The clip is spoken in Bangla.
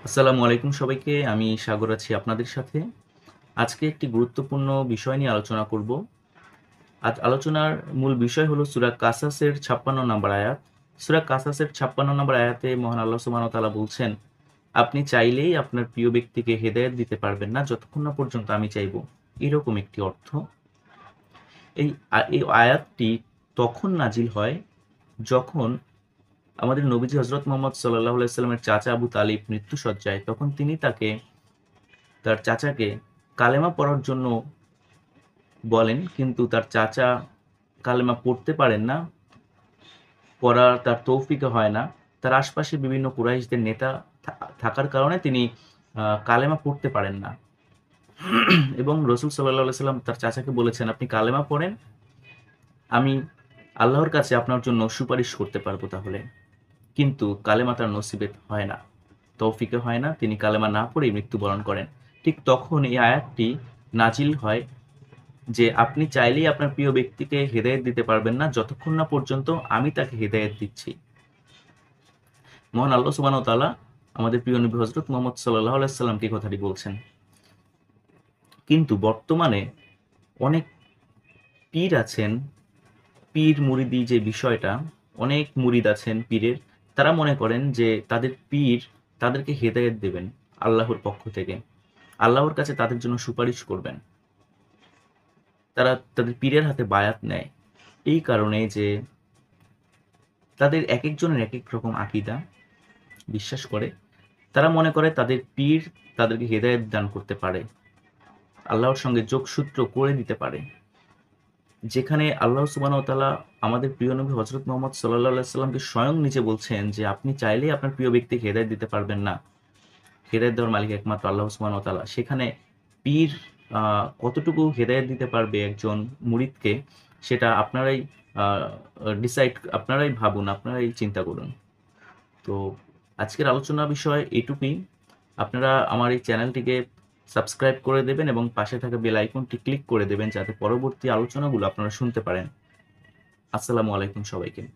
আসসালামু আলাইকুম সবাইকে। আমি সাগর আছি আপনাদের সাথে। আজকে একটি গুরুত্বপূর্ণ বিষয় নিয়ে আলোচনা করব। আজ আলোচনার মূল বিষয় হলো সূরা কাসাসের ৫৬ নম্বর আয়াত। সূরা কাসাসের ৫৬ নম্বর আয়াতে মহান আল্লাহ সুবহানাহু ওয়া তাআলা বলছেন, "আপনি চাইলেই আপনার প্রিয় ব্যক্তিকে হেদায়েত দিতে পারবেন না যতক্ষণ না পর্যন্ত আমি চাইব।" এরকম একটি অর্থ। এই আয়াতটি তখন নাজিল হয় যখন আমাদের নবীজি হযরত মুহাম্মদ সাল্লাল্লাহু আলাইহি ওয়াসাল্লামের চাচা আবু তালিব মৃত্যুশয্যায়। তখন তিনি তার চাচাকে কালেমা পড়ার জন্য বলেন, কিন্তু তার চাচা কালেমা পড়তে পারেন না, পড়ার তার তৌফিকে হয় না। তার আশপাশে বিভিন্ন কুরাইশদের নেতা থাকার কারণে তিনি কালেমা পড়তে পারেন না। এবং রাসূল সাল্লাল্লাহু আলাইহি ওয়াসাল্লাম তার চাচাকে বলেছেন, "আপনি কালেমা পড়েন, আমি আল্লাহর কাছে আপনার জন্য সুপারিশ করতে পারবো তাহলে।" কিন্তু কালেমা তার নসিবে হয় না, তৌফিকে হয় না। তিনি কালেমা না পড়েই মৃত্যুবরণ করেন। ঠিক তখন এই আয়াতটি নাজিল হয় যে আপনি চাইলেই আপনার প্রিয় ব্যক্তিকে হেদায়েত দিতে পারবেন না যতক্ষণ না পর্যন্ত আমি তাকে হেদায়েত দিচ্ছি। মহান আল্লাহ সুবহানাহু ওয়া তাআলা আমাদের প্রিয় নবী হযরত মুহাম্মদ সাল্লাল্লাহু আলাইহি ওয়াসাল্লামকে এই কথাটি বলছেন। কিন্তু বর্তমানে অনেক পীর আছেন, পীর মুরিদি যে বিষয়টা, অনেক মুরিদ আছেন পীরের, তারা মনে করেন যে তাদের পীর তাদেরকে হেদায়েত দেবেন আল্লাহর পক্ষ থেকে। আল্লাহর কাছে তাদের জন্য সুপারিশ করবেন। তারা তাদের পীরের হাতে বায়াত নেয়। এই কারণে যে তাদের একেকজনের একেক রকম আকীদা, বিশ্বাস করে। তারা মনে করে তাদের পীর তাদেরকে হেদায়েত দান করতে পারে। আল্লাহর সঙ্গে যোগসূত্র করে দিতে পারে। যেখানে আল্লাহ সুবহানাহু ওয়া তাআলা আমাদের প্রিয় নবী হযরত মুহাম্মদ সাল্লাল্লাহু আলাইহি ওয়াসাল্লামকে স্বয়ং নিজে বলছেন যে, "আপনি চাইলেই আপনার প্রিয় ব্যক্তিকে হেদায়েত দিতে পারবেন না। হেদায়েত দেওয়ার মালিক একমাত্র আল্লাহ সুবহানাহু ওয়া তাআলা।" সেখানে পীর আ কতটুকু হেদায়েত দিতে পারবে একজন মুরিদকে, সেটা আপনারাই আ আপনারাই ভাবুন, আপনারাই চিন্তা করুন। তো আজকের আলোচনা বিষয় এটুকুই। আপনারা আমার এই চ্যানেলটিকে সাবস্ক্রাইব করে দেবেন এবং পাশে থাকা বেল আইকনটি ক্লিক করে দেবেন যাতে পরবর্তী আলোচনাগুলো আপনারা শুনতে পারেন। আসসালামু আলাইকুম সবাইকে।